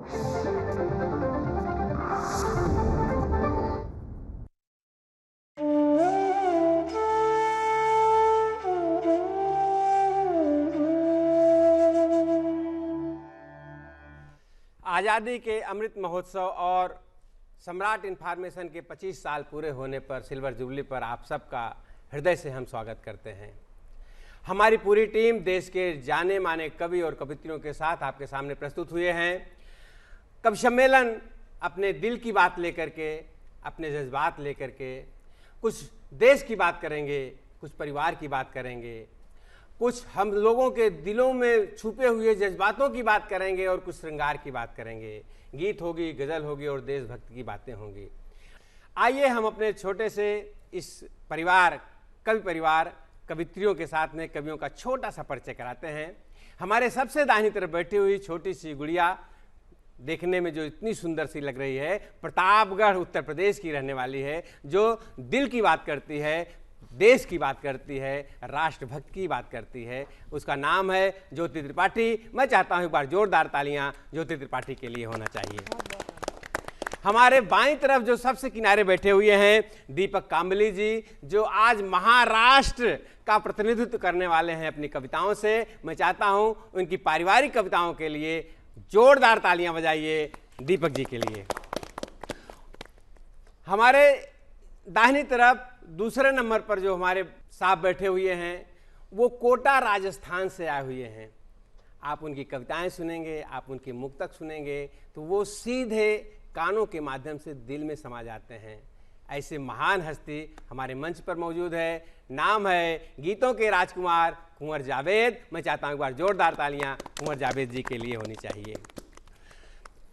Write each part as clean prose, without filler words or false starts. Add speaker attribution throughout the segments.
Speaker 1: आज़ादी के अमृत महोत्सव और सम्राट इन्फॉर्मेशन के 25 साल पूरे होने पर, सिल्वर जुबली पर आप सबका हृदय से हम स्वागत करते हैं। हमारी पूरी टीम देश के जाने माने कवि और कवित्रियों के साथ आपके सामने प्रस्तुत हुए हैं। कवि सम्मेलन अपने दिल की बात लेकर के, अपने जज्बात लेकर के कुछ देश की बात करेंगे, कुछ परिवार की बात करेंगे, कुछ हम लोगों के दिलों में छुपे हुए जज्बातों की बात करेंगे और कुछ श्रृंगार की बात करेंगे। गीत होगी, गज़ल होगी और देशभक्ति की बातें होंगी। आइए हम अपने छोटे से इस परिवार, कवि परिवार कवित्रियों के साथ में कवियों का छोटा सा परिचय कराते हैं। हमारे सबसे दाहिनी तरफ बैठी हुई छोटी सी गुड़िया, देखने में जो इतनी सुंदर सी लग रही है, प्रतापगढ़ उत्तर प्रदेश की रहने वाली है, जो दिल की बात करती है, देश की बात करती है, राष्ट्रभक्त की बात करती है। उसका नाम है ज्योति त्रिपाठी। मैं चाहता हूं एक बार जोरदार तालियां ज्योति त्रिपाठी के लिए होना चाहिए। हमारे बाईं तरफ जो सबसे किनारे बैठे हुए हैं दीपक कांबली जी, जो आज महाराष्ट्र का प्रतिनिधित्व करने वाले हैं अपनी कविताओं से। मैं चाहता हूं उनकी पारिवारिक कविताओं के लिए जोरदार तालियां बजाइए दीपक जी के लिए। हमारे दाहिनी तरफ दूसरे नंबर पर जो हमारे साहब बैठे हुए हैं वो कोटा राजस्थान से आए हुए हैं। आप उनकी कविताएं सुनेंगे, आप उनकी मुक्तक सुनेंगे तो वो सीधे कानों के माध्यम से दिल में समा जाते हैं। ऐसे महान हस्ती हमारे मंच पर मौजूद है। नाम है गीतों के राजकुमार कुंवर जावेद। मैं चाहता हूँ एक बार जोरदार तालियां कुंवर जावेद जी के लिए होनी चाहिए।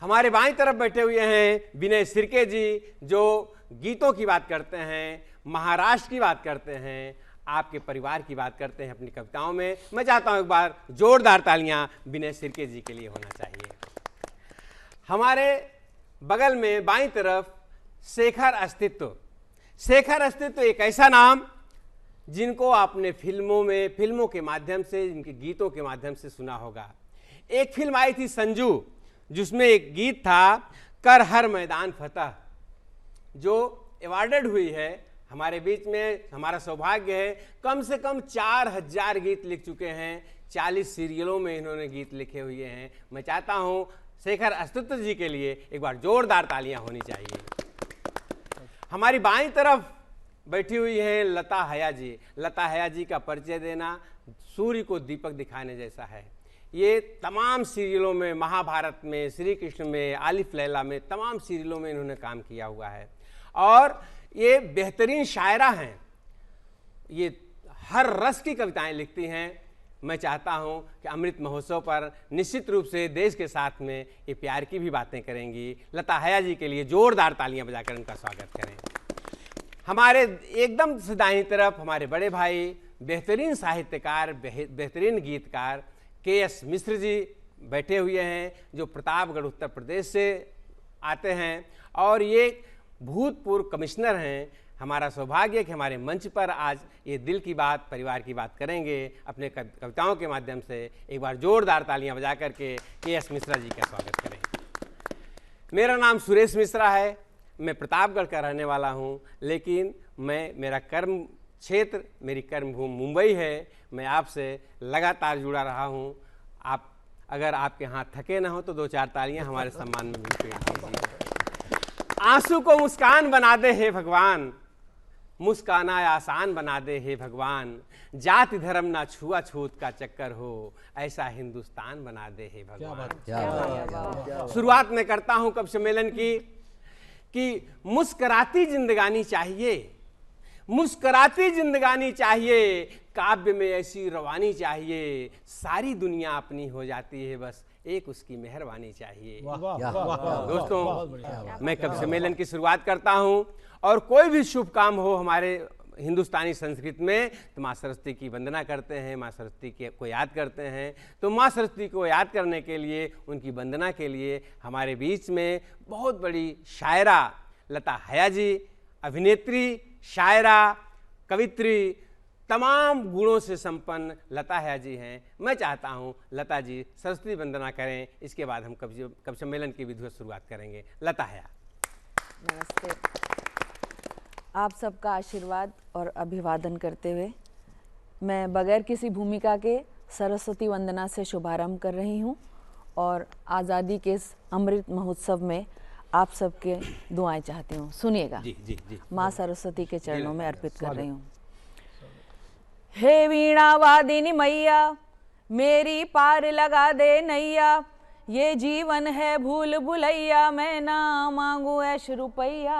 Speaker 1: हमारे बाईं तरफ बैठे हुए हैं विनय सिरके जी, जो गीतों की बात करते हैं, महाराष्ट्र की बात करते हैं, आपके परिवार की बात करते हैं अपनी कविताओं में। मैं चाहता हूं एक बार जोरदार तालियां विनय सिरके जी के लिए होना चाहिए। हमारे बगल में बाईं तरफ शेखर अस्तित्व। शेखर अस्तित्व एक ऐसा नाम जिनको आपने फिल्मों के माध्यम से, इनके गीतों के माध्यम से सुना होगा। एक फिल्म आई थी संजू, जिसमें एक गीत था कर हर मैदान फतह, जो अवार्डेड हुई है। हमारे बीच में हमारा सौभाग्य है, कम से कम 4000 गीत लिख चुके हैं, 40 सीरियलों में इन्होंने गीत लिखे हुए हैं। मैं चाहता हूं शेखर अस्तित्व जी के लिए एक बार जोरदार तालियां होनी चाहिए। हमारी बाईं तरफ बैठी हुई हैं लता हया जी। लता हया जी का परिचय देना सूर्य को दीपक दिखाने जैसा है। ये तमाम सीरियलों में, महाभारत में, श्री कृष्ण में, आलिफ लैला में, तमाम सीरियलों में इन्होंने काम किया हुआ है और ये बेहतरीन शायरा हैं। ये हर रस की कविताएं लिखती हैं। मैं चाहता हूं कि अमृत महोत्सव पर निश्चित रूप से देश के साथ में ये प्यार की भी बातें करेंगी। लता हया जी के लिए जोरदार तालियां बजाकर उनका स्वागत करें। हमारे एकदम से दाहिनी तरफ हमारे बड़े भाई, बेहतरीन साहित्यकार, बेहतरीन गीतकार के.एस. मिश्र जी बैठे हुए हैं, जो प्रतापगढ़ उत्तर प्रदेश से आते हैं और ये भूतपूर्व कमिश्नर हैं। हमारा सौभाग्य है कि हमारे मंच पर आज ये दिल की बात, परिवार की बात करेंगे अपने कविताओं के माध्यम से। एक बार जोरदार तालियां बजा करके के.एस. मिश्रा जी का स्वागत करें। मेरा नाम सुरेश मिश्रा है। मैं प्रतापगढ़ का रहने वाला हूँ, लेकिन मेरा कर्म क्षेत्र, मेरी कर्मभूमि मुंबई है। मैं आपसे लगातार जुड़ा रहा हूँ। आप अगर आपके हाथ थके ना हो तो 2-4 तालियां हमारे सम्मान में भी पेश कीजिए। आंसू को मुस्कान बना दे हे भगवान, मुस्काना आसान बना दे हे भगवान, जाति धर्म ना छुआछूत का चक्कर हो, ऐसा हिंदुस्तान बना दे हे भगवान। शुरुआत में करता हूं कवि सम्मेलन की कि मुस्कराती जिंदगानी चाहिए, मुस्कराती जिंदगानी चाहिए, काव्य में ऐसी रवानी चाहिए, सारी दुनिया अपनी हो जाती है, बस एक उसकी मेहरबानी चाहिए। दोस्तों, मैं कवि सम्मेलन की शुरुआत करता हूं और कोई भी शुभ काम हो हमारे हिंदुस्तानी संस्कृति में तो माँ सरस्वती की वंदना करते हैं, माँ सरस्वती को याद करते हैं। तो माँ सरस्वती को याद करने के लिए, उनकी वंदना के लिए हमारे बीच में बहुत बड़ी शायरा लता हया जी, अभिनेत्री, शायरा, कवित्री, तमाम गुणों से संपन्न लता हया जी हैं। मैं चाहता हूं लता जी सरस्वती वंदना करें, इसके बाद हम कवि सम्मेलन की विधिवत शुरुआत करेंगे। लता हया।
Speaker 2: नमस्ते। आप सबका आशीर्वाद और अभिवादन करते हुए मैं बगैर किसी भूमिका के सरस्वती वंदना से शुभारंभ कर रही हूं और आज़ादी के इस अमृत महोत्सव में आप सबके दुआएं चाहती हूं। सुनिएगा।
Speaker 1: जी जी जी।
Speaker 2: माँ सरस्वती के चरणों में अर्पित कर रही हूं। हे वीणा वादिनी मैया मेरी पार लगा दे नैया, ये जीवन है भूल भुलैया, मैं ना मांगू ऐश रुपैया।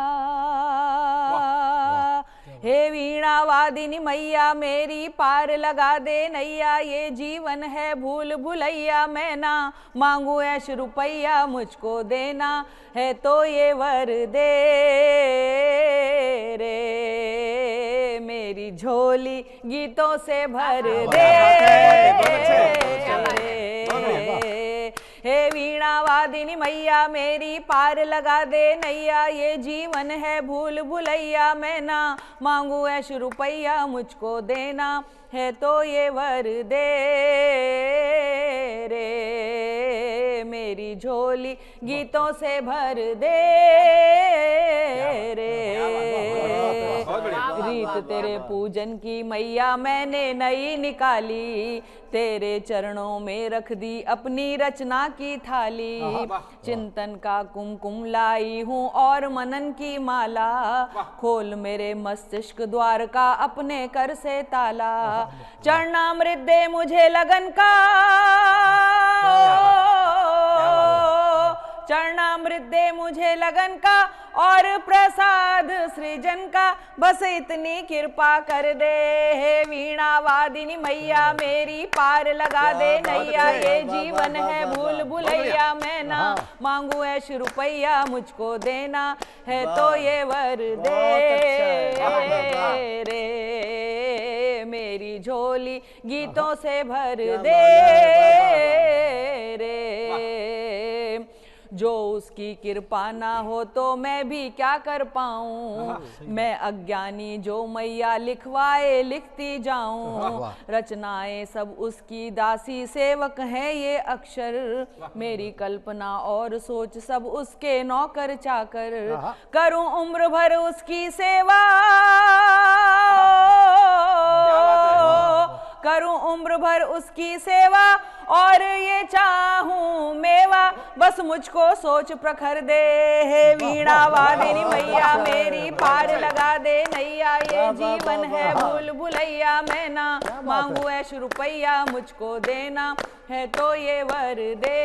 Speaker 2: हे वीणा वादिनी मैया मेरी पार लगा दे नैया, ये जीवन है भूल भुलैया, मैं ना मांगू ऐश रुपैया, मुझको देना है तो ये वर दे रे, मेरी झोली गीतों से भर दे। हे वीणा वादिनी मैया मेरी पार लगा दे नैया, ये जीवन है भूल भुलैया, मैं ना मांगू ऐश रुपैया, मुझको देना है तो ये वर दे रे, मेरी झोली गीतों से भर दे रे। रीत तेरे पूजन की मैया मैंने नई निकाली, तेरे चरणों में रख दी अपनी रचना की थाली, चिंतन का कुमकुम लाई हूँ और मनन की माला, खोल मेरे मस्तिष्क द्वार का अपने कर से ताला, चरणामृत दे मुझे लगन का, चरणामृत दे मुझे लगन का और प्रसाद सृजन का, बस इतनी कृपा कर दे। हे वीणा वादिनी मैया मेरी पार लगा दे नैया, ये जीवन है भूल भुलैया, मैं ना मांगू ऐश रुपैया, मुझको देना है तो ये वर दे रे, मेरी झोली गीतों से भर दे रे। जो उसकी कृपा ना हो तो मैं भी क्या कर पाऊं, मैं अज्ञानी जो मैया लिखवाए लिखती जाऊं, रचनाएं सब उसकी दासी सेवक है ये अक्षर, मेरी कल्पना और सोच सब उसके नौकर चाकर, करूं उम्र भर उसकी सेवा, करूं उम्र भर उसकी सेवा और ये चाहूं मेवा, बस मुझको सोच प्रखर दे। हे वीणा वादिनी मैया मेरी पार लगा दे नैया, ये जीवन है भूल भुलैया, मैं ना मांगू ऐश रुपैया, मुझको देना है तो ये वर दे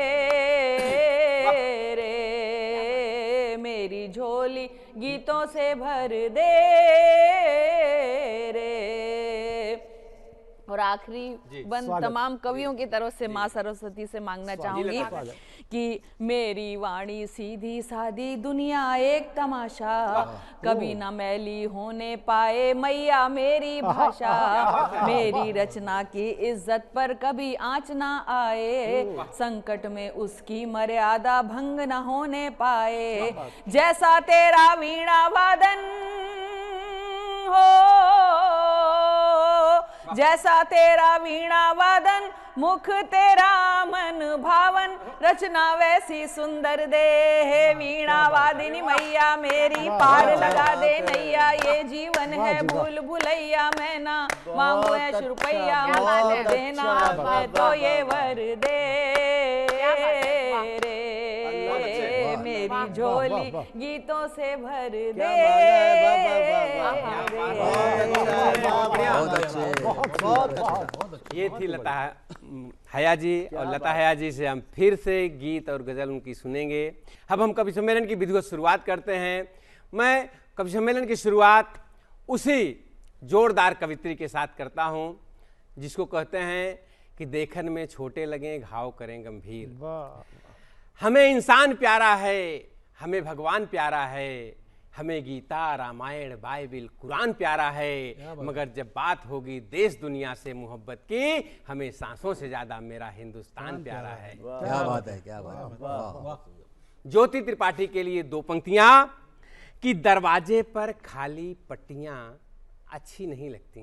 Speaker 2: रे, मेरी झोली गीतों से भर दे रे। और आखिरी बंद तमाम कवियों की तरफ से माँ सरस्वती से मांगना चाहूंगी कि मेरी वाणी सीधी सादी दुनिया एक तमाशा, कभी न मैली होने पाए मैया मेरी भाषा, मेरी रचना की इज्जत पर कभी आंच ना आए, संकट में उसकी मर्यादा भंग न होने पाए, जैसा तेरा वीणा वादन हो, जैसा तेरा वीणा वादन, मुख तेरा मन भावन, रचना वैसी सुंदर दे। हे वीणा वादिनी मैया मेरी पार लगा दे नैया, ये जीवन है भूल भुलैया, मैं ना मांगू ऐश रुपैया, मुझको देना है तो ये वर दे रे, मेरी झोली गीतों से भर दे।
Speaker 1: ये थी लता हया जी, और लता हया जी से हम फिर से गीत और गज़ल उनकी सुनेंगे। अब हम कवि सम्मेलन की विधिवत शुरुआत करते हैं। मैं कवि सम्मेलन की शुरुआत उसी जोरदार कवित्री के साथ करता हूं जिसको कहते हैं कि देखन में छोटे लगें घाव करें गंभीर। हमें इंसान प्यारा है, हमें भगवान प्यारा है, हमें गीता रामायण बाइबिल कुरान प्यारा है, मगर जब बात होगी देश दुनिया से मोहब्बत की, हमें सांसों से ज्यादा मेरा हिंदुस्तान प्यारा है।
Speaker 3: क्या बात है, क्या बात है।
Speaker 1: ज्योति त्रिपाठी के लिए दो पंक्तियां कि दरवाजे पर खाली पट्टियां अच्छी नहीं लगती,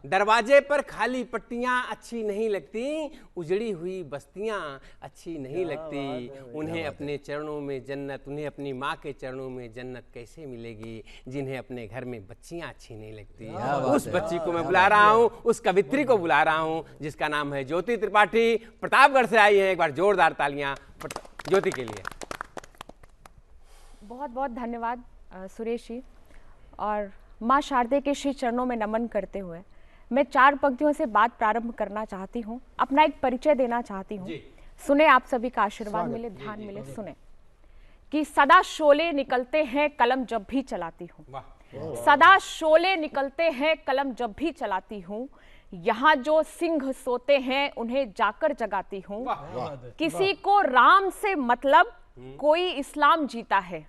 Speaker 1: दरवाजे पर खाली पट्टियां अच्छी नहीं लगती, उजड़ी हुई बस्तियां अच्छी नहीं लगती। उन्हें अपने चरणों में जन्नत, उन्हें अपनी माँ के चरणों में जन्नत कैसे मिलेगी जिन्हें अपने घर में बच्चियां अच्छी नहीं लगती। उस बच्ची को मैं बुला रहा हूँ, उस कवित्री को बुला रहा हूँ जिसका नाम है ज्योति त्रिपाठी। प्रतापगढ़ से आई है। एक बार जोरदार तालियां ज्योति के लिए।
Speaker 2: बहुत बहुत धन्यवाद सुरेश जी। और माँ शारदे के श्री चरणों में नमन करते हुए मैं 4 पंक्तियों से बात प्रारंभ करना चाहती हूँ, अपना एक परिचय देना चाहती हूँ। सुने, आप सभी का आशीर्वाद मिले, ध्यान मिले। सुने कि सदा शोले निकलते हैं कलम जब भी चलाती हूँ, सदा शोले निकलते हैं कलम जब भी चलाती हूँ। यहाँ जो सिंह सोते हैं उन्हें जाकर जगाती हूँ। किसी को राम से मतलब कोई इस्लाम जीता है,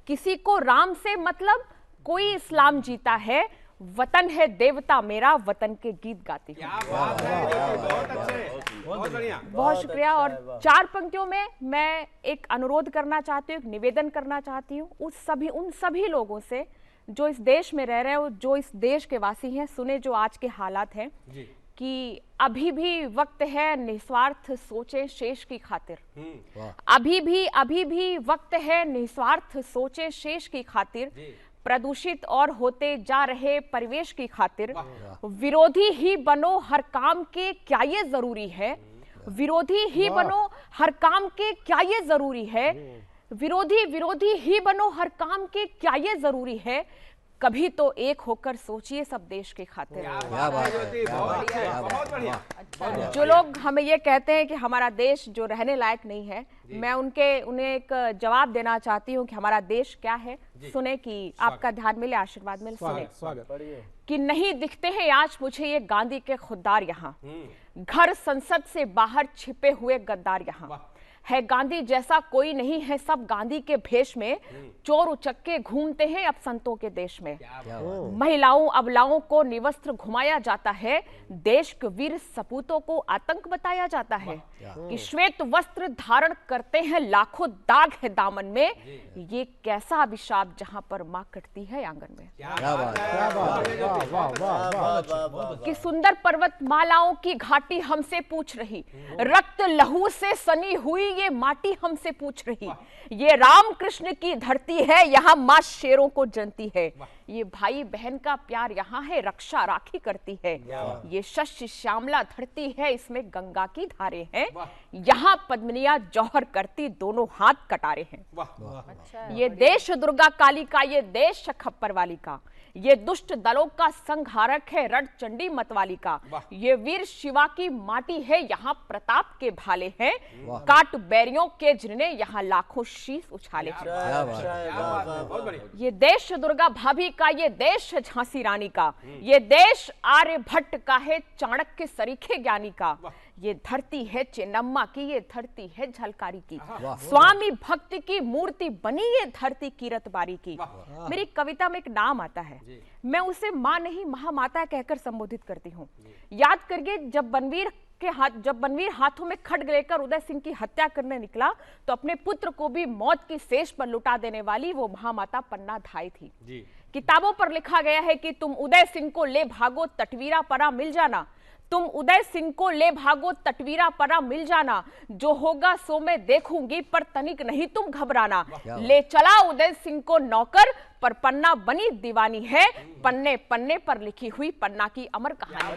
Speaker 2: किसी को राम से मतलब कोई इस्लाम जीता है। वतन है देवता मेरा, वतन के गीत गाती हूँ। बहुत शुक्रिया। और 4 पंक्तियों में मैं एक अनुरोध करना चाहती हूँ, एक निवेदन करना चाहती हूँ उन सभी लोगों से जो इस देश में रह रहे हैं, जो इस देश के वासी हैं। सुने जो आज के हालात हैं कि अभी भी वक्त है निस्वार्थ सोचें शेष की खातिर, अभी भी वक्त है निस्वार्थ सोचें शेष की खातिर। प्रदूषित और होते जा रहे परिवेश की खातिर विरोधी ही बनो हर काम के, क्या ये जरूरी है? विरोधी ही बनो हर काम के, क्या ये जरूरी है? विरोधी ही बनो हर काम के, क्या ये जरूरी है? कभी तो एक होकर सोचिए सब देश के खातिर। जो लोग हमें ये कहते हैं कि हमारा देश जो रहने लायक नहीं है, मैं उन्हें एक जवाब देना चाहती हूँ कि हमारा देश क्या है। सुने कि आपका ध्यान मिले, आशीर्वाद मिले। सुने कि नहीं दिखते हैं आज मुझे ये गांधी के खुददार यहाँ, घर संसद से बाहर छिपे हुए गद्दार यहाँ। है गांधी जैसा कोई नहीं है, सब गांधी के भेष में चोर उचक्के घूमते हैं अब संतों के देश में। महिलाओं अबलाओं को निवस्त्र घुमाया जाता है, देश के वीर सपूतों को आतंक बताया जाता है। कि श्वेत वस्त्र धारण करते हैं, लाखों दाग है दामन में, ये कैसा अभिशाप जहां पर मां कटती है आंगन में। कि सुंदर पर्वत मालाओं की घाटी हमसे पूछ रही, रक्त लहू से सनी हुई ये माटी हमसे पूछ रही। ये राम कृष्ण की धरती है, यहाँ मां शेरों को जनती है। ये भाई बहन का प्यार यहाँ है, रक्षा राखी करती है। ये शस्य श्यामला धरती है, इसमें गंगा की धारे हैं। यहाँ पद्मनिया जौहर करती, दोनों हाथ कटारे हैं। ये देश दुर्गा काली का, ये देश खप्पर वाली का, ये दुष्ट दलों का संहारक है रण चंडी मतवाली का। ये वीर शिवा की माटी है, यहाँ प्रताप के भाले हैं। काट बैरियों के जिन्हें यहाँ लाखों शीश उछाले। ये देश दुर्गा भाभी का, ये देश झांसी रानी का, ये देश आर्यभट्ट का है चाणक्य सरीखे ज्ञानी का। ये धरती है चेन्नम्मा की, ये धरती है झलकारी की। स्वामी भक्त की मूर्ति बनी ये धरती कीरतबारी की। मेरी कविता में एक नाम आता है, मैं उसे मां नहीं महामाता कहकर संबोधित करती हूँ। याद करिए जब बनवीर हाथों में खड्ग लेकर उदय सिंह की हत्या करने निकला तो अपने पुत्र को भी मौत की सेज पर लुटा देने वाली वो महामाता पन्ना धाई थी। किताबों पर लिखा गया है कि तुम उदय सिंह को ले भागो तटवीरा परा मिल जाना, तुम उदय सिंह को ले भागो तटवीरा परा मिल जाना। जो होगा सो मैं देखूंगी पर तनिक नहीं तुम घबराना। ले चला उदय सिंह को नौकर पर पन्ना बनी दीवानी है। पन्ने पन्ने पर लिखी हुई पन्ना की अमर कहानी।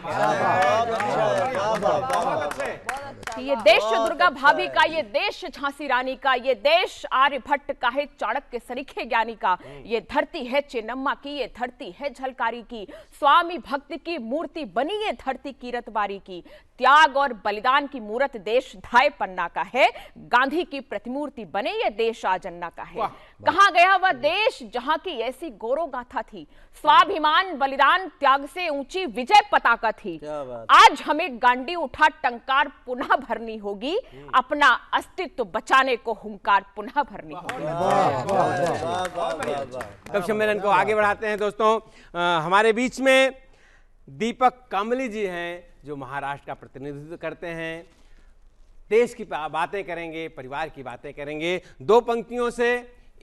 Speaker 2: ये देश दुर्गा भाभी का, ये देश झांसी रानी का, ये देश आर्यभट्ट का है चाणक्य सरीखे ज्ञानी का। ये धरती है चेन्नम्मा की, ये धरती है झलकारी की। स्वामी भक्त की मूर्ति बनी ये धरती कीरतबारी की। त्याग और बलिदान की मूर्त देश धाय पन्ना का है। गांधी की प्रतिमूर्ति बने ये देश आजन्ना का है। कहां गया वह देश जहां की ऐसी गौरव गाथा थी। स्वाभिमान बलिदान त्याग से ऊंची विजय पताका थी। आज हमें गांडी उठा टंकार पुनः भरनी होगी। अपना अस्तित्व बचाने को हुंकार पुनः भरनी होगी।
Speaker 1: कवि सम्मेलन को आगे बढ़ाते हैं दोस्तों। हमारे बीच में दीपक कांबली जी हैं जो महाराष्ट्र का प्रतिनिधित्व करते हैं। देश की बातें करेंगे, परिवार की बातें करेंगे। 2 पंक्तियों से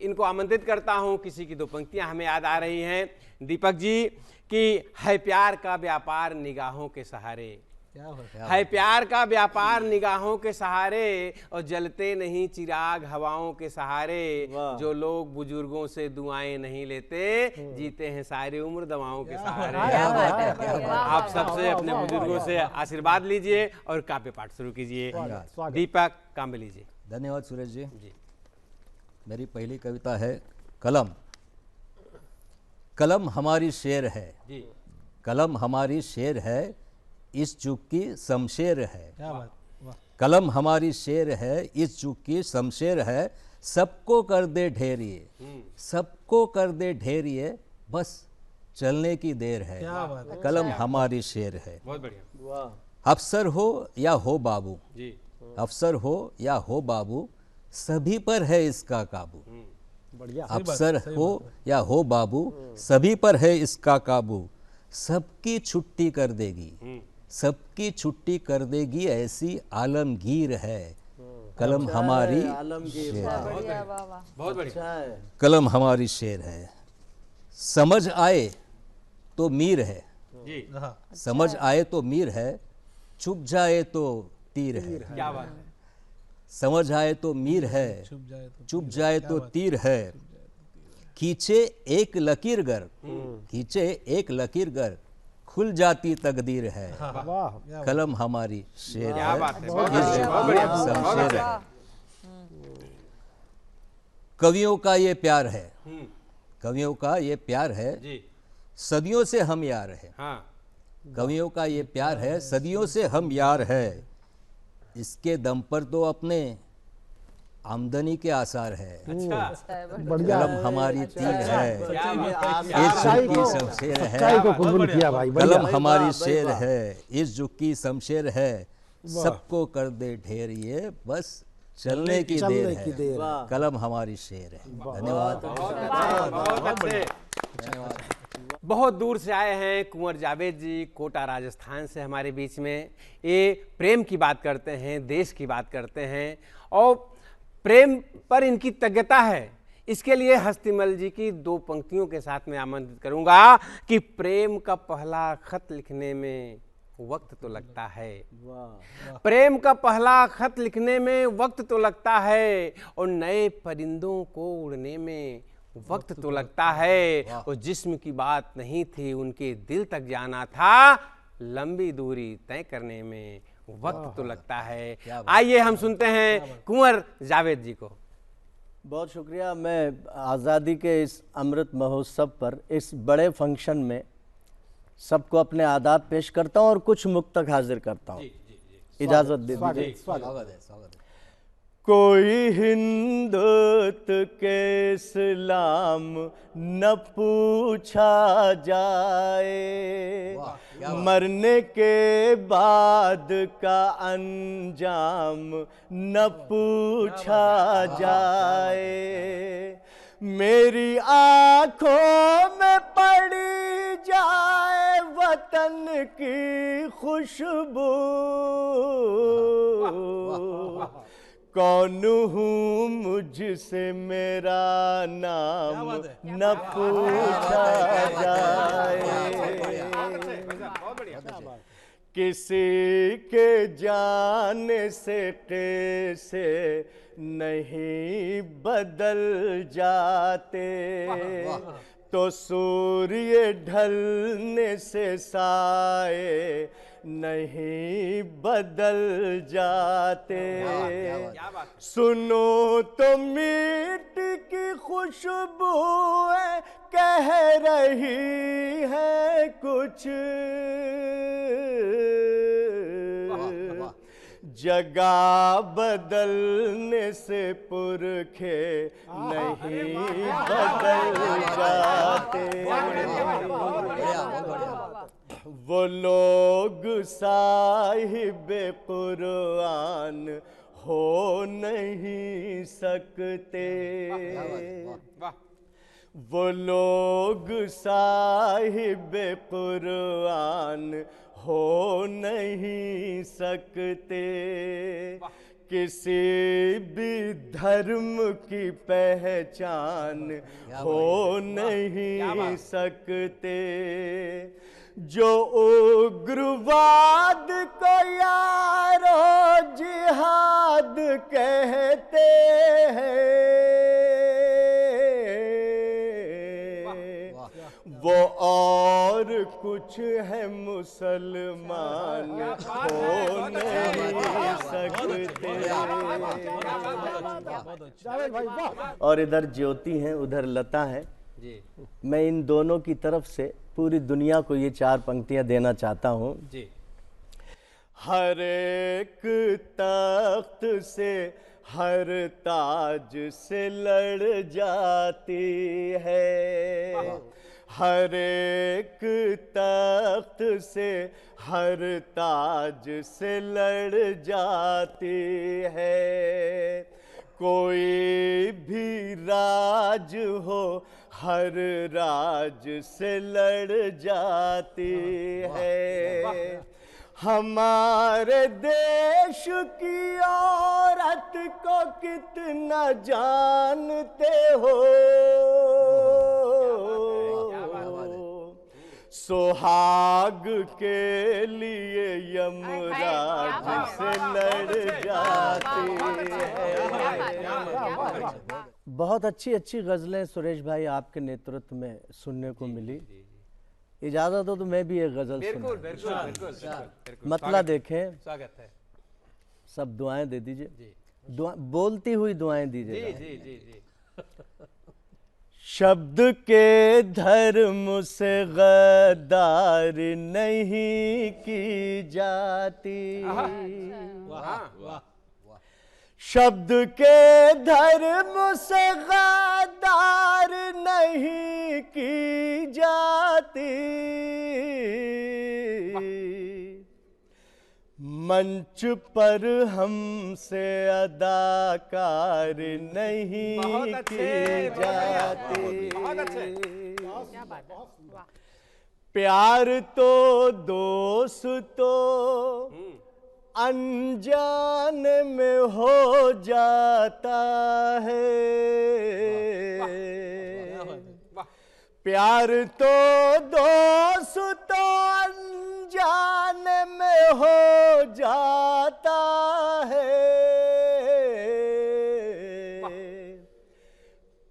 Speaker 1: इनको आमंत्रित करता हूं। किसी की दो पंक्तियां हमें याद आ रही हैं दीपक जी कि है प्यार का व्यापार निगाहों के सहारे, है प्यार का व्यापार निगाहों के सहारे, और जलते नहीं चिराग हवाओं के सहारे, जो लोग बुजुर्गों से दुआएं नहीं लेते जीते हैं सारी उम्र दवाओं के सहारे। आप सबसे अपने बुजुर्गों से आशीर्वाद लीजिए और काव्य पाठ शुरू कीजिए। दीपक काम लीजिए।
Speaker 3: धन्यवाद सुरेश जी।
Speaker 1: जी।
Speaker 3: मेरी पहली कविता है कलम। कलम हमारी शेर है
Speaker 1: जी।
Speaker 3: कलम हमारी शेर है, इस जुग की शमशेर है।
Speaker 4: क्या बात, वाह।
Speaker 3: कलम हमारी शेर है, इस जुग की शमशेर है, सबको कर दे ढेरिए, सबको कर दे ढेरिए, बस चलने की देर है।
Speaker 4: क्या बात है।
Speaker 3: कलम हमारी शेर है।
Speaker 1: बहुत बढ़िया।
Speaker 4: वाह।
Speaker 3: अफसर हो या हो बाबू,
Speaker 1: जी।
Speaker 3: अफसर हो या हो बाबू, सभी पर है इसका काबू।
Speaker 4: बढ़िया।
Speaker 3: अफसर हो या हो बाबू, सभी पर है इसका काबू, सबकी छुट्टी कर देगी, सबकी छुट्टी कर देगी, ऐसी आलमगीर है। कलम हमारी शेर है।
Speaker 2: बढ़िया, वाह वाह।
Speaker 1: बहुत बढ़िया।
Speaker 3: कलम हमारी शेर है। समझ आए तो मीर है,
Speaker 1: जी।
Speaker 4: हाँ।
Speaker 3: समझ आए तो मीर है, चुप जाए तो तीर है।
Speaker 1: क्या बात है।
Speaker 3: समझ आए तो मीर है, चुप जाए तो तीर है, खींचे एक लकीर गर, खींचे एक लकीर गर, खुल जाती तकदीर है।
Speaker 4: वाह।
Speaker 3: कलम हमारी शेर
Speaker 1: क्या
Speaker 3: है,
Speaker 1: बात है। बहुत
Speaker 3: इस
Speaker 1: बढ़िया,
Speaker 3: जुग
Speaker 1: बहुत
Speaker 3: की
Speaker 1: बढ़िया, बहुत
Speaker 3: शमशेर
Speaker 1: बढ़िया।
Speaker 3: है। कवियों का ये प्यार है,
Speaker 1: हम्म,
Speaker 3: कवियों का ये प्यार है,
Speaker 1: जी।
Speaker 3: सदियों से हम यार हैं।
Speaker 1: हाँ।
Speaker 3: कवियों का ये प्यार है, सदियों से हम यार है, इसके दम पर तो अपने आमदनी के आसार है।
Speaker 1: अच्छा।
Speaker 4: बढ़िया।
Speaker 3: कलम हमारी तीर है,
Speaker 1: क्या बात है।
Speaker 3: इस जुग की शमशेर
Speaker 4: सच्चाई
Speaker 3: है।
Speaker 4: को कबूल किया भाई।
Speaker 3: कलम
Speaker 4: बढ़िया।
Speaker 3: हमारी शेर है, इस जुग की शमशेर है, सबको कर दे ढेर, ये बस चलने की देर
Speaker 4: चलने की
Speaker 3: है।
Speaker 4: देर
Speaker 3: कलम हमारी शेर है। धन्यवाद।
Speaker 1: बहुत अच्छे। बहुत दूर से आए हैं कुंवर जावेद जी, कोटा राजस्थान से हमारे बीच में। ये प्रेम की बात करते हैं, देश की बात करते हैं, और प्रेम पर इनकी तज्ञता है। इसके लिए हस्तिमल जी की दो पंक्तियों के साथ मैं आमंत्रित करूंगा कि प्रेम का पहला खत लिखने में वक्त तो लगता है, प्रेम का पहला खत लिखने में वक्त तो लगता है, और नए परिंदों को उड़ने में वक्त तो लगता है, और जिस्म की बात नहीं थी उनके दिल तक जाना था, लंबी दूरी तय करने में वक्त तो लगता है। आइए हम सुनते हैं कुंवर जावेद जी को।
Speaker 5: बहुत शुक्रिया। मैं आज़ादी के इस अमृत महोत्सव पर, इस बड़े फंक्शन में सबको अपने आदाब पेश करता हूं और कुछ मुक्तक हाजिर करता हूं। इजाज़त दे दीजिए।
Speaker 3: स्वागत है, स्वागत है।
Speaker 5: कोई हिंदुत्व के इस्लाम न पूछा जाए, मरने के बाद का अंजाम न पूछा जाए, मेरी आंखों में पड़ी जाए वतन की खुशबू, कौन हूँ मुझसे मेरा नाम न पूछा जाए, किसी के जाने से कैसे नहीं बदल जाते, तो सूर्य ढलने से साए नहीं बदल जाते, सुनो तो मिट्टी की खुशबू कह रही है कुछ, जगह बदलने से पुरखे नहीं बदल जाते, वो लोग साहिबे कुरान हो नहीं सकते, वो लोग साहिबे कुरान हो नहीं सकते, किसी भी धर्म की पहचान हो नहीं सकते। जो उग्रवाद को यारो जिहाद कहते हैं, वो और कुछ है मुसलमान हो नहीं सकते।
Speaker 4: जावेद भाई वाह।
Speaker 5: और इधर ज्योति हैं, उधर लता है।
Speaker 1: जी
Speaker 5: मैं इन दोनों की तरफ से पूरी दुनिया को ये 4 पंक्तियां देना चाहता हूँ।
Speaker 1: जी।
Speaker 5: हर एक तख्त से हर ताज से लड़ जाती है, हर एक तख्त से हर ताज से लड़ जाती है। कोई भी राज हो हर राज से लड़ जाती है। हमारे देश की औरत को कितना जानते हो, सुहाग के लिए यमराज से लड़ जाती है। बहुत अच्छी अच्छी गज़लें सुरेश भाई आपके नेतृत्व में सुनने को मिली। इजाज़त हो तो मैं भी एक गज़ल
Speaker 1: बिल्कुल
Speaker 5: सुनाऊं।
Speaker 1: बिल्कुल बिल्कुल बिल्कुल।
Speaker 5: मतला देखें,
Speaker 1: स्वागत है।
Speaker 5: सब दुआएं दे दीजिए,
Speaker 1: जी
Speaker 5: बोलती हुई दुआएं
Speaker 1: जी
Speaker 5: दीजिए।
Speaker 1: जी जी जी।
Speaker 5: शब्द के धर्म से गद्दारी नहीं की जाती, शब्द के धर्म से गद्दार नहीं की जाती। मंच पर हमसे अदाकार नहीं
Speaker 1: बहुत
Speaker 5: की
Speaker 1: अच्छे,
Speaker 5: जाती।
Speaker 1: बहुत अच्छे।
Speaker 5: प्यार तो दोस्तों अनजान में हो जाता है, प्यार तो दोस्तों अनजान में हो जाता है।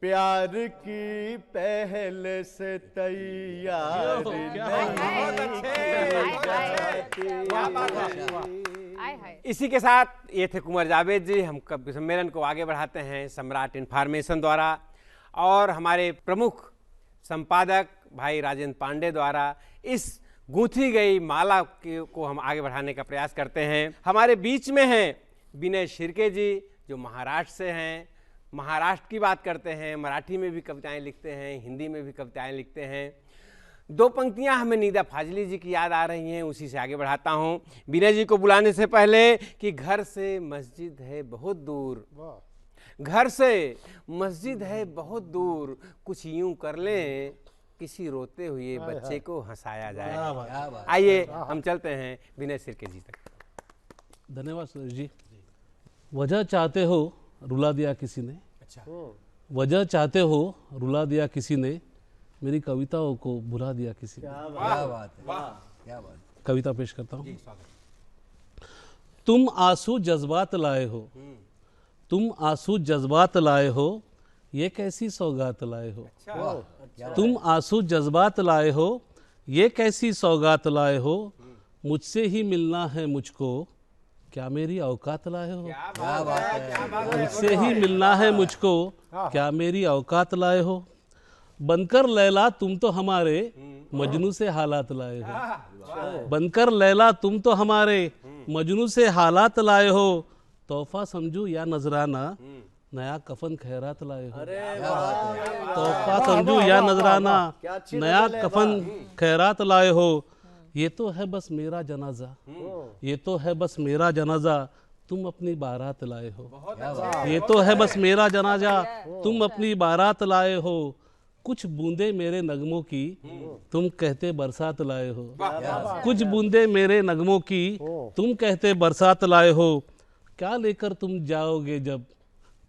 Speaker 5: प्यार की पहले से तैयार नहीं जाती।
Speaker 1: इसी के साथ ये थे कुंवर जावेद जी। हम कब सम्मेलन को आगे बढ़ाते हैं सम्राट इन्फॉर्मेशन द्वारा और हमारे प्रमुख संपादक भाई राजेंद्र पांडे द्वारा इस गूंथी गई माला को हम आगे बढ़ाने का प्रयास करते हैं। हमारे बीच में हैं विनय शिर्के जी जो महाराष्ट्र से हैं, महाराष्ट्र की बात करते हैं, मराठी में भी कविताएं लिखते हैं, हिंदी में भी कविताएं लिखते हैं। 2 पंक्तियां हमें नीदा फाजली जी की याद आ रही हैं, उसी से आगे बढ़ाता हूं। विनय जी को बुलाने से पहले कि घर से मस्जिद है बहुत दूर, घर से मस्जिद है बहुत दूर, कुछ यूं कर लें किसी रोते हुए बच्चे को हंसाया जाए। आइए हम चलते हैं विनय शिर्के जी तक।
Speaker 6: धन्यवाद सुरेश जी। वजह चाहते हो रुला दिया किसी ने,
Speaker 1: अच्छा,
Speaker 6: वजह चाहते हो रुला दिया किसी ने, मेरी कविताओं को भुला दिया किसी ने।
Speaker 3: क्या बात है, क्या बात।
Speaker 6: कविता पेश करता हूँ। तुम आंसू जज्बात लाए हो, तुम आंसू जज्बात लाए हो, ये कैसी सौगात लाए हो। तुम आंसू जज्बात लाए हो, ये कैसी सौगात लाए हो, मुझसे ही मिलना है मुझको, क्या मेरी औकात लाए हो। मुझसे ही मिलना है मुझको, क्या मेरी औकात लाए हो। बनकर लैला तुम तो हमारे मजनू से हालात लाए हो, बनकर लैला तुम तो हमारे मजनू से हालात लाए हो। तोहफा समझू या नजराना, नया कफन खैरात लाए हो। तोहफा समझू या नजराना, नया कफन खैरात लाए हो। ये तो है बस मेरा जनाजा, ये तो है बस मेरा जनाजा, तुम अपनी बारात लाए हो। ये तो है बस मेरा जनाजा, तुम अपनी बारात लाए हो। कुछ बूंदे मेरे नगमों की, तुम कहते बरसात लाए हो। कुछ बूंदे मेरे नगमों की, तुम कहते बरसात लाए हो। क्या लेकर तुम जाओगे जब,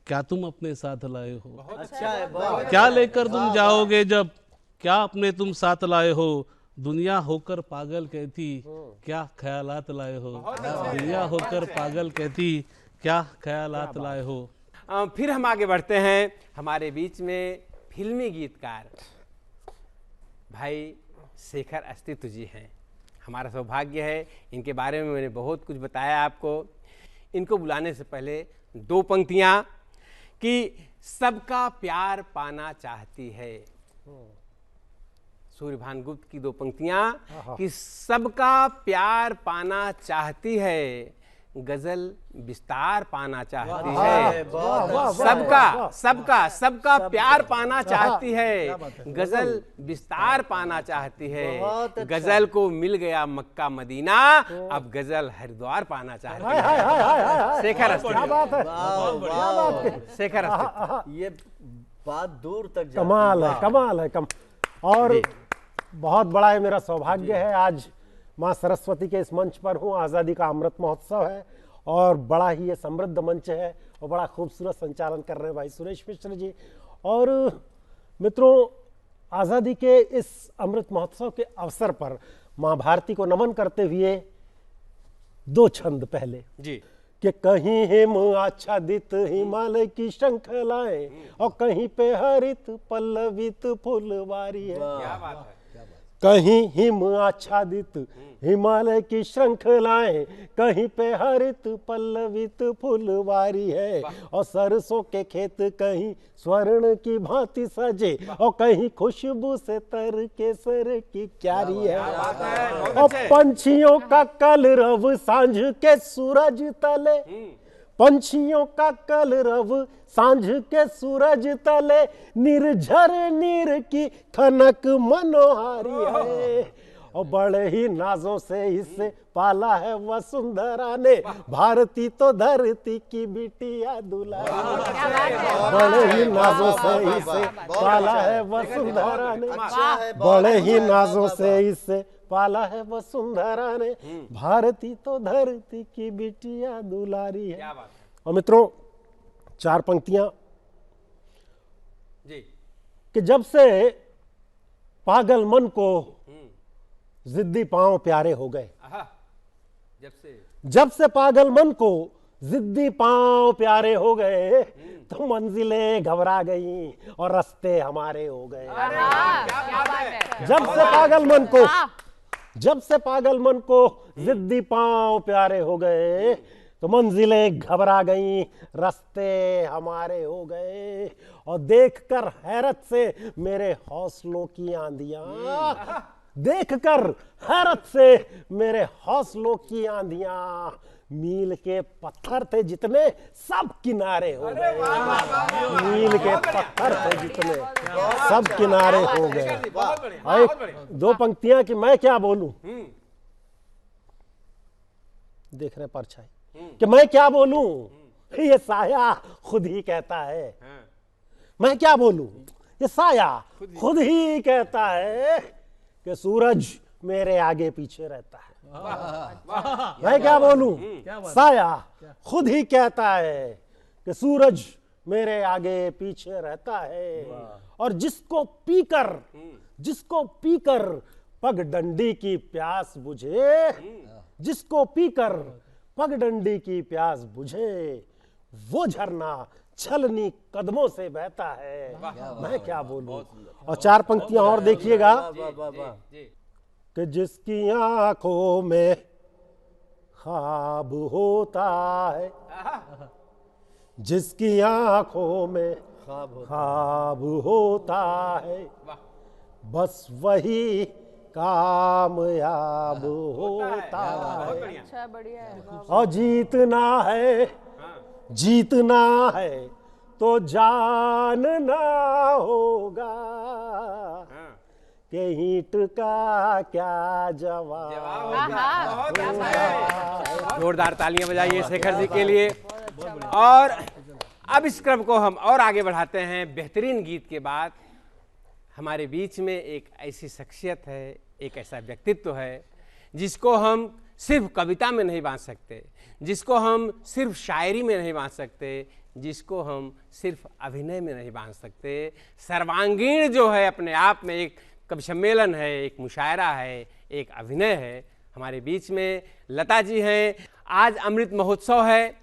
Speaker 6: क्या तुम अपने साथ लाए हो।
Speaker 5: अच्छा है, बहुत
Speaker 6: क्या लेकर तुम जाओगे जब, क्या अपने तुम साथ लाए हो। दुनिया होकर पागल कहती, क्या ख्यालात लाए हो। दुनिया होकर पागल कहती, क्या ख्यालात लाए हो।
Speaker 1: फिर हम आगे बढ़ते हैं। हमारे बीच में फिल्मी गीतकार भाई शेखर अस्तित्व जी हैं। हमारा सौभाग्य है, इनके बारे में मैंने बहुत कुछ बताया आपको। इनको बुलाने से पहले दो पंक्तियाँ कि सबका प्यार पाना चाहती है। सूर्यभान गुप्त की दो पंक्तियाँ कि सबका प्यार पाना चाहती है, गजल विस्तार पाना चाहती है। सबका प्यार पाना चाहती है, गजल विस्तार पाना चाहती है। गजल को मिल गया मक्का मदीना, अब गजल हरिद्वार पाना चाहती है। शेखर अस्तित्व, शेखर अस्तित्व।
Speaker 5: ये बात दूर तक जाती
Speaker 4: कमाल है, कमाल है, और बहुत बड़ा है, मेरा सौभाग्य है आज माँ सरस्वती के इस मंच पर हूँ। आज़ादी का अमृत महोत्सव है और बड़ा ही ये समृद्ध मंच है और बड़ा खूबसूरत संचालन कर रहे हैं भाई सुरेश मिश्र जी। और मित्रों, आज़ादी के इस अमृत महोत्सव के अवसर पर माँ भारती को नमन करते हुए दो छंद पहले
Speaker 1: जी
Speaker 4: कि कहीं हिम आच्छादित हिमालय की श्रृंखलाएं और कहीं पे हरित पल्लवित फुलवारी है।
Speaker 1: क्या बात है।
Speaker 4: कहीं हिम आच्छादित हिमालय की श्रृंखलाएं, कहीं पे हरित पल्लवित फुलवारी है। और सरसों के खेत कहीं स्वर्ण की भांति सजे और कहीं खुशबू से तर केसर की क्यारी है। और पंछियों का कलरव सांझ के सूरज तले, पंछियों का कलरव सांझ के सूरज तले, निर्झर नीर की खनक मनोहारी है। और बड़े ही नाजों से इसे पाला है वसुंधरा ने, भारती तो धरती की बिटिया दुलारी। बड़े ही नाजों से इसे पाला है वसुंधरा ने, बड़े ही नाजों से इसे पाला है वसुंधरा ने, भारती तो धरती की बिटिया दुलारी है। और मित्रों, चार पंक्तियां
Speaker 1: जी
Speaker 4: कि जब से पागल मन को जिद्दी पांव प्यारे हो गए, जब से पागल मन को जिद्दी पांव प्यारे हो गए, तो मंजिलें घबरा गई और रास्ते हमारे हो गए। जब से पागल मन को, जब से पागल मन को जिद्दी पांव प्यारे हो गए, तो मंजिलें घबरा गईं, रास्ते हमारे हो गए। और देखकर हैरत से मेरे हौसलों की आंधियां, देखकर हैरत से मेरे हौसलों की आंधियां, मील के पत्थर थे जितने सब किनारे हो गए। मील के पत्थर थे जितने सब किनारे हो गए। दो पंक्तियां कि मैं क्या बोलूं, देख रहे परछाई, कि मैं क्या बोलूं, ये साया खुद ही कहता है। मैं क्या बोलूं, ये साया खुद ही कहता है कि सूरज मेरे आगे पीछे रहता है। मैं क्या बोलूं, साया खुद ही कहता है कि सूरज मेरे आगे पीछे रहता है। और जिसको पीकर पगडंडी की प्यास बुझे, जिसको पीकर पगडंडी की प्यास बुझे, वो झरना छलनी कदमों से बहता है। मैं क्या बोलूं। और चार पंक्तियां और देखिएगा कि जिसकी आंखों में ख्वाब होता है, जिसकी आंखों में ख्वाब होता है, बस वही कामयाब होता है।
Speaker 2: अच्छा, बढ़िया है।
Speaker 4: और जीतना है तो जानना होगा कि ईंट का क्या जवाब।
Speaker 1: जोरदार तालियां बजाइए शेखर जी के लिए। और अब इस क्रम को हम और आगे बढ़ाते हैं। बेहतरीन गीत के बाद हमारे बीच में एक ऐसी शख्सियत है, एक ऐसा व्यक्तित्व है जिसको हम सिर्फ कविता में नहीं बांध सकते, जिसको हम सिर्फ शायरी में नहीं बांध सकते, जिसको हम सिर्फ अभिनय में नहीं बांध सकते, सर्वांगीण जो है अपने आप में एक कवि सम्मेलन है, एक मुशायरा है, एक अभिनय है। हमारे बीच में लता जी हैं। आज अमृत महोत्सव है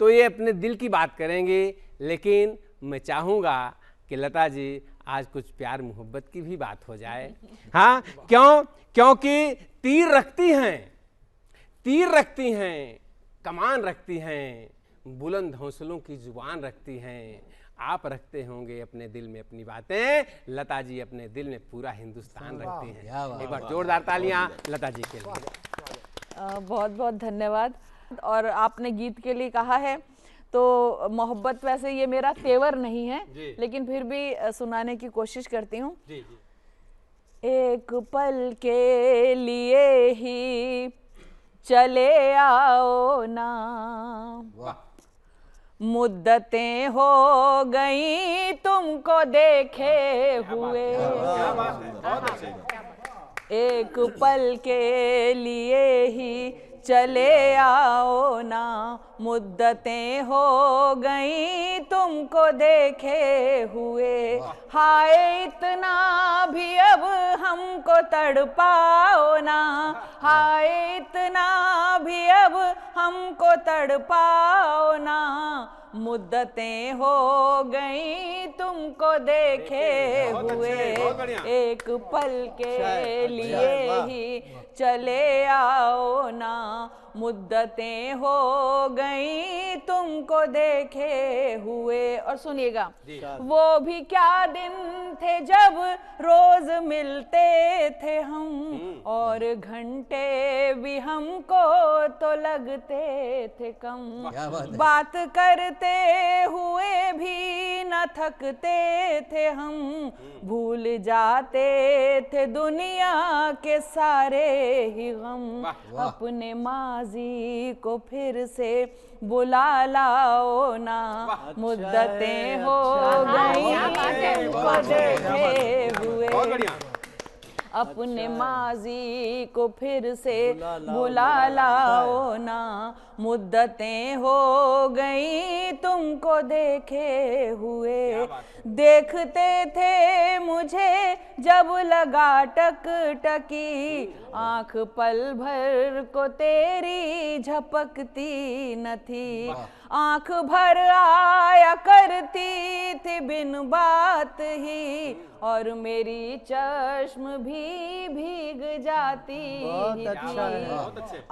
Speaker 1: तो ये अपने दिल की बात करेंगे, लेकिन मैं चाहूँगा कि लता जी आज कुछ प्यार मोहब्बत की भी बात हो जाए। हाँ, क्योंकि तीर रखती हैं, कमान रखती हैं, बुलंद हौसलों की जुबान रखती हैं। आप रखते होंगे अपने दिल में अपनी बातें, लता जी अपने दिल में पूरा हिंदुस्तान रखती हैं। एक बार जोरदार तालियां लता जी के लिए।
Speaker 2: बहुत बहुत धन्यवाद। और आपने गीत के लिए कहा है तो मोहब्बत वैसे ये मेरा तेवर नहीं है, लेकिन फिर भी सुनाने की कोशिश करती हूँ। एक पल के लिए ही चले आओ ना, मुद्दतें हो गई तुमको देखे हुए। एक पल के लिए ही चले आओ ना, मुद्दतें हो गई तुमको देखे हुए। हाय इतना भी अब हमको तड़पाओ ना, हाय इतना भी अब हमको तड़पाओ ना, मुद्दतें हो गई तुमको देखे हुए। एक पल के लिए ही चले आओ ना, मुद्दतें हो गई तुमको देखे हुए। और सुनिएगा, वो भी क्या दिन थे जब रोज मिलते थे हम, और घंटे भी हमको तो लगते थे कम। बात करते हुए भी न थकते थे हम, भूल जाते थे दुनिया के सारे ही गम। अपने माजी को फिर से बुला लाओ ना, मुद्दतें हो गई तुमको देखे हुए। अपने माजी को फिर से बुला लाओ ना, मुद्दतें हो गई तुमको देखे हुए। देखते थे मुझे जब लगा टकटकी, आंख पल भर को तेरी झपकती न थी। आंख भर आया करती थी बिन बात ही, और मेरी चश्म भी भीग जाती ही थी।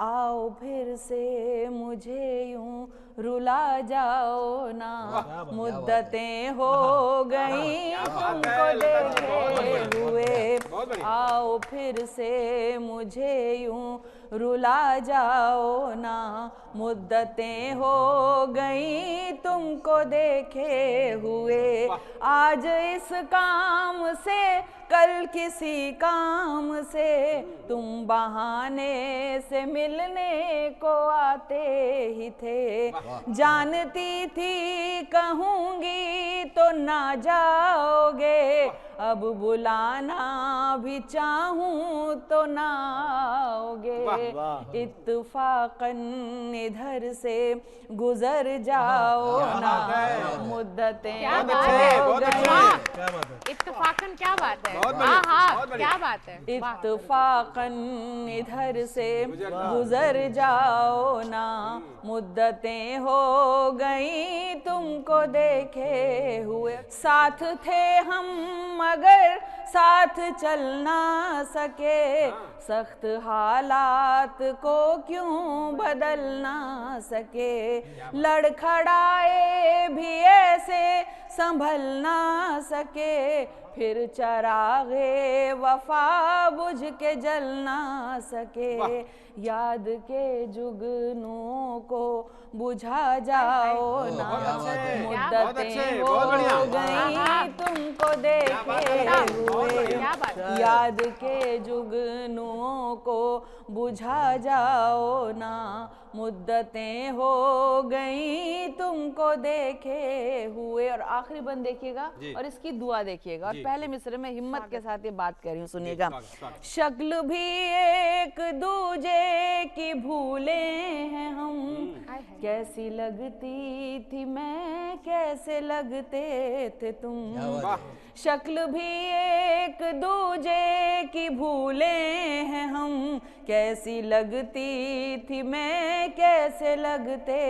Speaker 2: आओ फिर से मुझे यूं रुला जाओ ना, मुद्दतें हो गई तुमको देखे हुए। आओ फिर से मुझे यूं रुला जाओ ना, मुद्दतें हो गई तुमको देखे हुए। आज इस काम से कल किसी काम से, तुम बहाने से मिलने को आते ही थे। जानती थी कहूँगी तो ना जाओगे, अब बुलाना भी चाहूँ तो ना आओगे। इत्तफाकन इधर से गुजर जाओ ना, मुद्दतें हो गई।
Speaker 7: इत्तफाकन क्या बात है, हाँ क्या बात है।
Speaker 2: इत्तफाकन इधर से गुजर जाओ ना, मुद्दतें हो गई तुमको देखे हुए। साथ थे हम मगर साथ चल ना सके, सख्त हालात को क्यों बदल ना सके। लड़खड़ाए भी ऐसे संभल ना सके, फिर चरागे वफा बुझ के जल ना सके। याद के जुगनों को बुझा जाओ ना, मुद्दतें हो गई तुमको देखे हुए। याद के जुगनों को बुझा जाओ ना, मुद्दतें हो गई तुमको देखे हुए। और आखिरी बंद देखिएगा और इसकी दुआ देखिएगा। और पहले मिसरे में हिम्मत के साथ ये बात कर रही हूँ, सुनिएगा। शक्ल भी एक दूजे की भूले हैं हम, कैसी लगती थी मैं कैसे लगते थे तुम। शक्ल भी एक दूजे की भूले हैं हम, कैसी लगती थी मैं कैसे लगते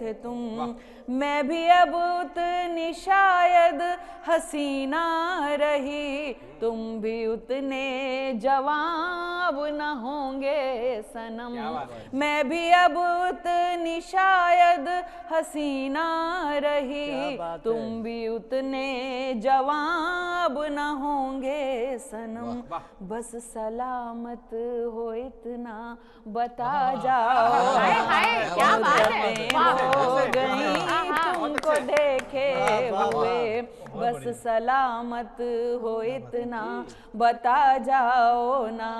Speaker 2: थे तुम। मैं भी अब उतनी शायद हसीना रही, तुम भी उतने जवाब न होंगे सनम। मैं भी अब उतनी शायद हसीना रही, तुम भी उतने जवाब न होंगे सनम। बस सलामत हो इतना बता जाओ,
Speaker 7: क्या बात है,
Speaker 2: हो गई तुमको देखे हुए। बस सलामत हो इतना बता जाओ ना,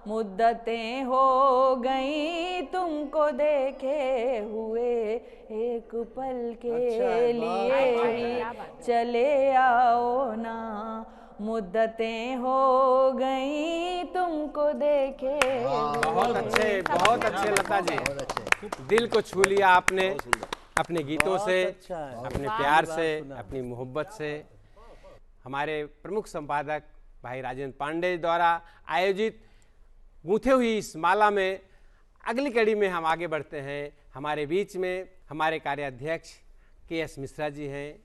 Speaker 2: मुद्दतें हो गई तुमको देखे हुए। एक पल के लिए ही चले आओ ना, मुद्दतें हो गई तुमको देखे।
Speaker 1: बहुत अच्छे लता जी, दिल को छू लिया आपने अपने गीतों से, अपने प्यार से, अपनी मोहब्बत से। हमारे प्रमुख संपादक भाई राजेंद्र पांडे द्वारा आयोजित गूंथे हुई इस माला में अगली कड़ी में हम आगे बढ़ते हैं। हमारे बीच में हमारे कार्याध्यक्ष के.एस. मिश्रा जी हैं,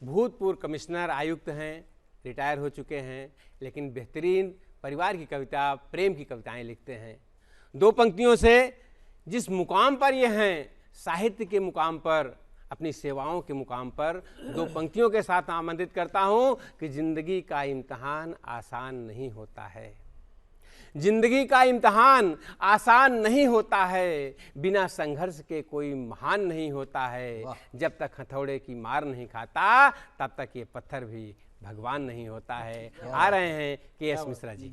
Speaker 1: भूतपूर्व कमिश्नर आयुक्त हैं, रिटायर हो चुके हैं, लेकिन बेहतरीन परिवार की कविता, प्रेम की कविताएं लिखते हैं। दो पंक्तियों से जिस मुकाम पर ये हैं, साहित्य के मुकाम पर, अपनी सेवाओं के मुकाम पर, दो पंक्तियों के साथ आमंत्रित करता हूं कि जिंदगी का इम्तहान आसान नहीं होता है। जिंदगी का इम्तहान आसान नहीं होता है, बिना संघर्ष के कोई महान नहीं होता है। जब तक हथौड़े की मार नहीं खाता, तब तक ये पत्थर भी भगवान नहीं होता है। आ रहे हैं के.एस. मिश्रा जी।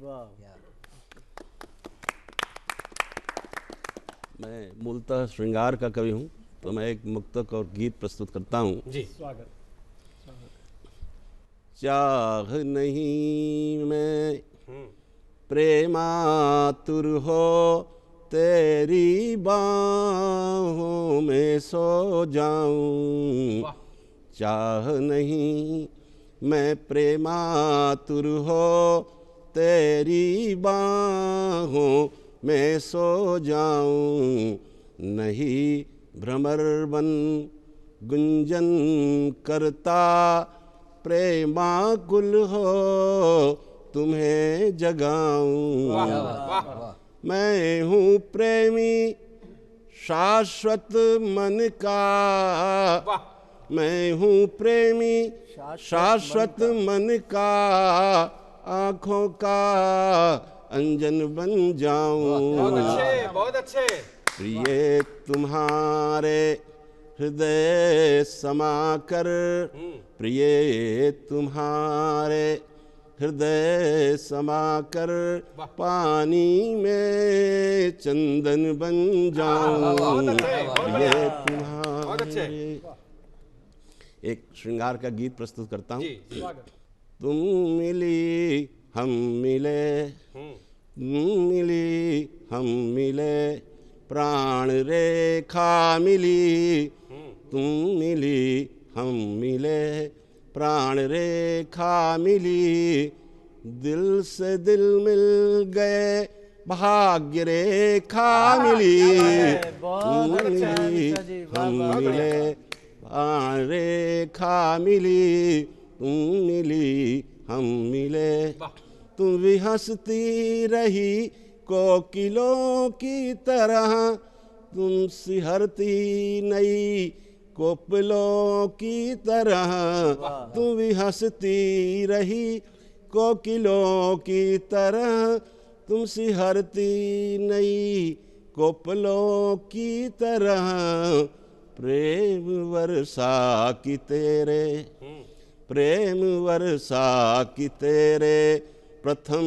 Speaker 8: मैं मूलतः श्रृंगार का कवि हूँ, तो मैं एक मुक्तक और गीत प्रस्तुत करता हूँ।
Speaker 1: जी
Speaker 4: स्वागत।
Speaker 8: चाह नहीं मैं प्रेमातुर हो तेरी बाहों में सो जाऊं। चाह नहीं मैं प्रेमातुर हो तेरी बाहों मैं सो जाऊं। नहीं भ्रमर बन गुंजन करता प्रेमाकुल हो तुम्हें जगाऊं। मैं हूँ प्रेमी शाश्वत मन का, मैं हूँ प्रेमी शाश्वत मन का, आँखों का अंजन बन जाऊं।
Speaker 1: बहुत अच्छे।
Speaker 8: प्रिय तुम्हारे हृदय समाकर, प्रिय तुम्हारे हृदय समाकर, पानी में चंदन बन जाऊं। प्रिय तुम्हारे। एक श्रृंगार का गीत प्रस्तुत करता हूँ। तुम मिली हम मिले, तुम मिली हम मिले, प्राण रेखा मिली। तुम मिली हम मिले, प्राण रेखा मिली। दिल से दिल मिल गए, भाग्य रेखा मिली। तुम मिली हम मिले, प्राण रेखा मिली। तुम मिली हम मिले। तुम भी हंसती रही कोकिलों की तरह, तुम सिहरती नई कोपलों की तरह। तुम भी हंसती रही कोकिलों की तरह, तुम सिहरती नई कोपलों की तरह। प्रेम वर्षा की तेरे, प्रेम वर्षा की तेरे प्रथम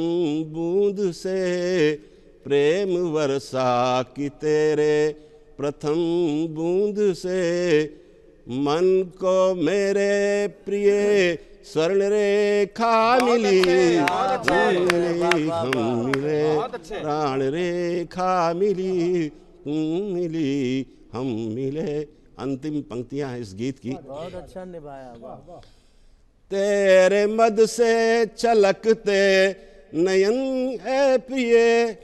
Speaker 8: बूंद से, प्रेम वर्षा की तेरे प्रथम बूंद से मन को मेरे प्रिय स्वर्ण रेखा मिली, हम मिले प्राण रेखा मिली, मिली हम मिले। अंतिम पंक्तियां हैं इस गीत की।
Speaker 5: बहुत अच्छा निभाया, वाह।
Speaker 8: तेरे मद से छलकते नयन है प्रिय,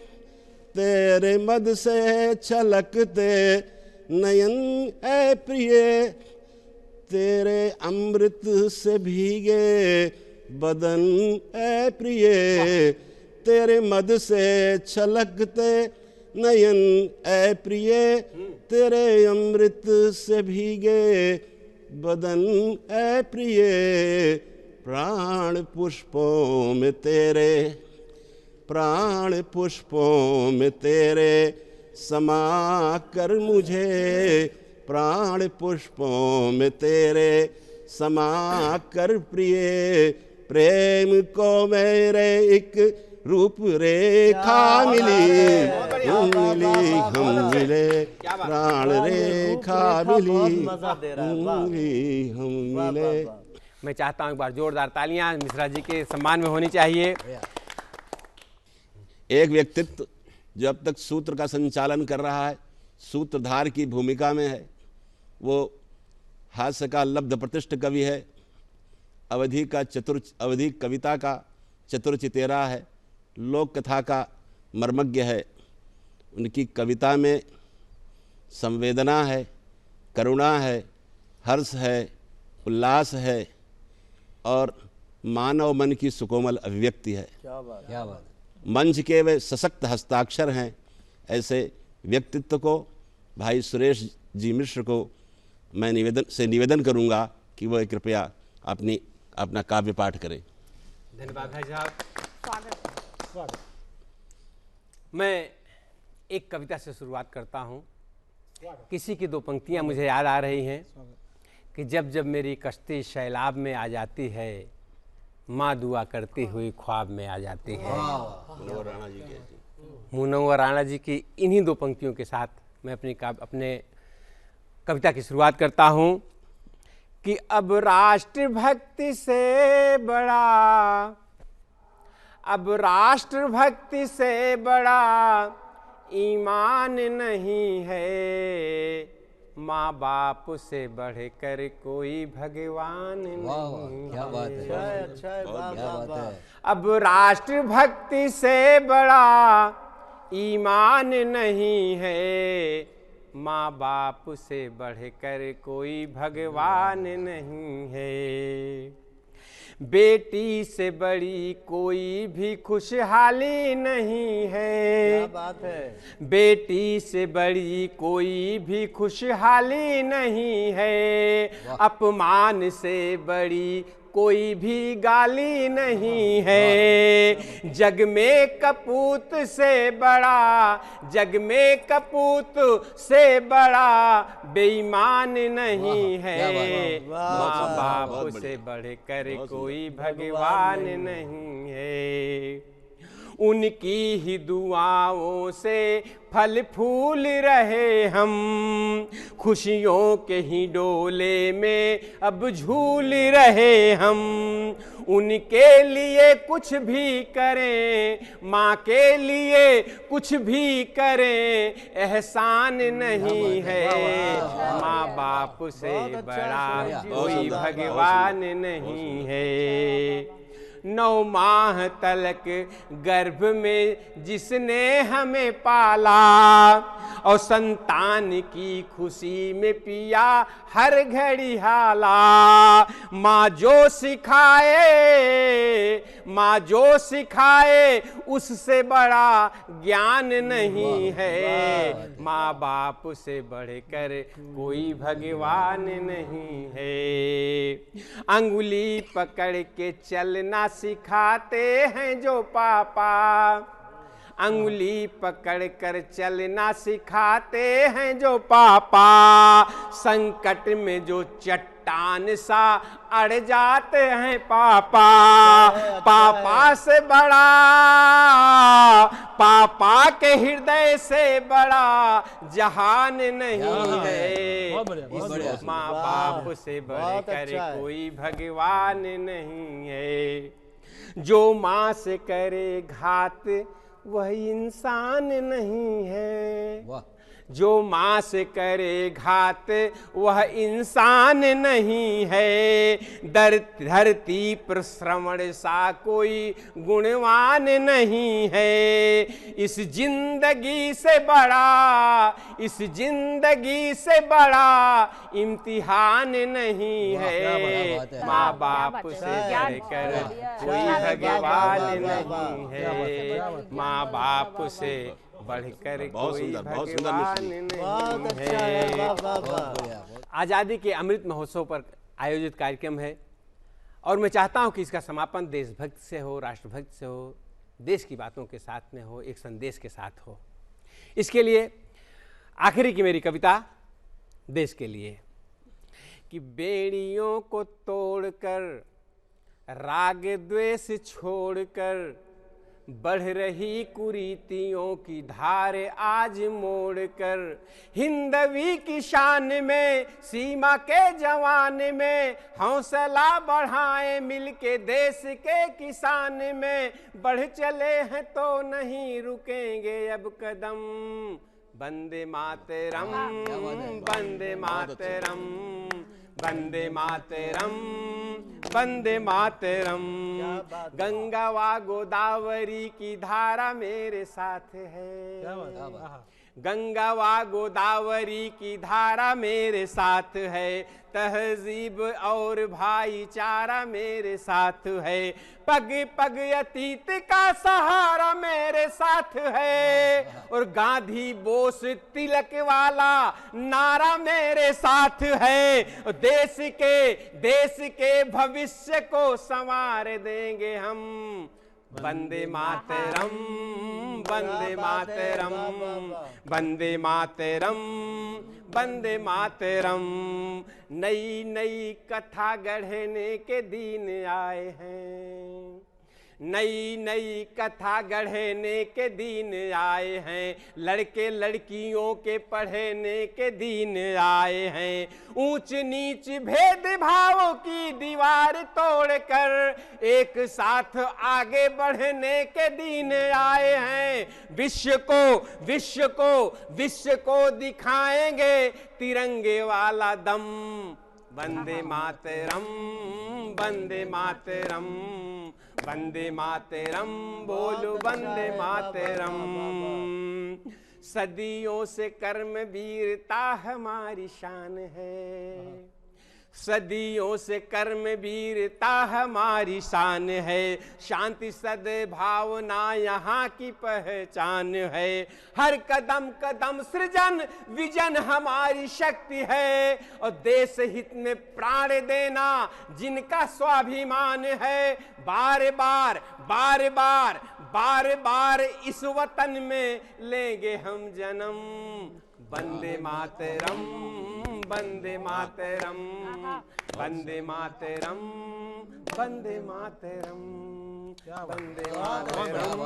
Speaker 8: तेरे मद से छलकते नयन है प्रिय, तेरे अमृत से भीगे बदन है प्रिय, तेरे मद से छलकते नयन है प्रिय, तेरे अमृत से भीगे बदन है प्रिय, प्राण पुष्पों में तेरे, प्राण पुष्पों में तेरे समा कर मुझे, प्राण पुष्पों में तेरे समा कर प्रिय, प्रेम को मेरे एक रूप रेखा मिली, मिली हम मिले प्राण रेखा मिली, मिली हम मिले।
Speaker 1: मैं चाहता हूं एक बार जोरदार तालियां मिश्रा जी के सम्मान में होनी चाहिए।
Speaker 8: एक व्यक्तित्व जो अब तक सूत्र का संचालन कर रहा है, सूत्रधार की भूमिका में है, वो हास्य का लब्ध प्रतिष्ठ कवि है, अवधि कविता का चतुर चितेरा है, लोक कथा का मर्मज्ञ है। उनकी कविता में संवेदना है, करुणा है, हर्ष है, उल्लास है और मानव मन की सुकोमल अभिव्यक्ति है।
Speaker 5: क्या बात,
Speaker 3: क्या बात।
Speaker 8: मंच के वे सशक्त हस्ताक्षर हैं। ऐसे व्यक्तित्व को भाई सुरेश जी मिश्र को मैं निवेदन करूंगा कि वह कृपया अपना काव्य पाठ करें।
Speaker 1: धन्यवाद भाई साहब।
Speaker 7: स्वागत।
Speaker 1: मैं एक कविता से शुरुआत करता हूँ। किसी की दो पंक्तियाँ मुझे याद आ रही हैं कि जब जब मेरी कश्ती सैलाब में आ जाती है, माँ दुआ करती हुई ख्वाब में आ जाती है। मुनव्वर राणा जी की इन्हीं दो पंक्तियों के साथ मैं अपने कविता की शुरुआत करता हूँ कि अब राष्ट्रभक्ति से बड़ा, अब राष्ट्रभक्ति से बड़ा ईमान नहीं है, माँ बाप से बढ़कर कोई भगवान नहीं।
Speaker 3: क्या बात है,
Speaker 5: अच्छा है, वाह
Speaker 3: क्या
Speaker 5: वाह
Speaker 3: बात
Speaker 5: वाह।
Speaker 3: है।
Speaker 1: अब राष्ट्रभक्ति से बड़ा ईमान नहीं है, माँ बाप से बढ़कर कोई भगवान नहीं है। बेटी से बड़ी कोई भी खुशहाली नहीं है,
Speaker 5: क्या बात है।
Speaker 1: बेटी से बड़ी कोई भी खुशहाली नहीं है, अपमान से बड़ी कोई भी गाली नहीं है। जग में कपूत से बड़ा, जग में कपूत से बड़ा बेईमान नहीं है, माँ बाप से बढ़कर कोई भगवान नहीं है। उनकी ही दुआओं से फल फूल रहे हम, खुशियों के ही डोले में अब झूल रहे हम। उनके लिए कुछ भी करें, माँ के लिए कुछ भी करें, एहसान नहीं है, माँ बाप से बड़ा कोई भगवान नहीं है। 9 माह तलक गर्भ में जिसने हमें पाला, और संतान की खुशी में पिया हर घड़ी हाला। माँ जो सिखाए, माँ जो सिखाए उससे बड़ा ज्ञान नहीं है, माँ बाप से बढ़कर कोई भगवान नहीं है। अंगुली पकड़ के चलना सिखाते हैं जो पापा, अंगुली पकड़ कर चलना सिखाते हैं जो पापा। संकट में जो चट्टान चट्टान सा अड़ जाते हैं पापा, पापा से बड़ा, पापा के हृदय से बड़ा जहान नहीं है, इस माँ बाप से बढ़कर कोई भगवान नहीं है। जो माँ से करे घात वह इंसान नहीं है, जो माँ से करे घात वह इंसान नहीं है, धरती पर श्रवण सा कोई गुणवान नहीं है, इस जिंदगी से बड़ा, इस जिंदगी से बड़ा इम्तिहान नहीं है, माँ बाप से बढ़कर कोई भगवान नहीं है, माँ बाप से बढ़कर कोई भगवान नहीं है। आज़ादी के अमृत महोत्सव पर आयोजित कार्यक्रम है और मैं चाहता हूं कि इसका समापन देशभक्त से हो, राष्ट्रभक्त से हो, देश की बातों के साथ में हो, एक संदेश के साथ हो। इसके लिए आखिरी की मेरी कविता देश के लिए कि बेड़ियों को तोड़कर, राग द्वेष छोड़कर, बढ़ रही कुरीतियों की धार आज मोड़कर, हिंदवी की शान में, सीमा के जवान में, हौसला बढ़ाएं मिलके देश के किसान में, बढ़ चले हैं तो नहीं रुकेंगे अब कदम, वंदे मातरम, वंदे मातरम, वंदे मातरम, वंदे मातरम। गंगा व गोदावरी की धारा मेरे साथ है, गंगा व गोदावरी की धारा मेरे साथ है, तहजीब और भाईचारा मेरे साथ है, पग पग अतीत का सहारा मेरे साथ है, और गांधी बोस तिलक वाला नारा मेरे साथ है, देश के भविष्य को संवार देंगे हम, वंदे मातरम, वंदे मातरम, वंदे मातरम, वंदे मातरम। नई नई कथा गढ़ने के दिन आए हैं, नई नई कथा गढ़ने के दिन आए हैं, लड़के लड़कियों के पढ़ने के दिन आए हैं, ऊंच नीच भेदभाव की दीवार तोड़कर एक साथ आगे बढ़ने के दिन आए हैं, विश्व को दिखाएंगे तिरंगे वाला दम, वंदे मातरम, वंदे मातरम, वंदे मातरम, बोलो वंदे मातरम। सदियों से कर्म वीरता हमारी शान है, सदियों से कर्म वीरता हमारी शान है, शांति सद्भावना यहाँ की पहचान है, हर कदम कदम सृजन विजन हमारी शक्ति है, और देश हित में प्राण देना जिनका स्वाभिमान है, बार बार बार बार बार बार इस वतन में लेंगे हम जन्म, वंदे मातरम, वंदे मातरम, वंदे मातरम, वंदे मातरम, वंदे मातरम।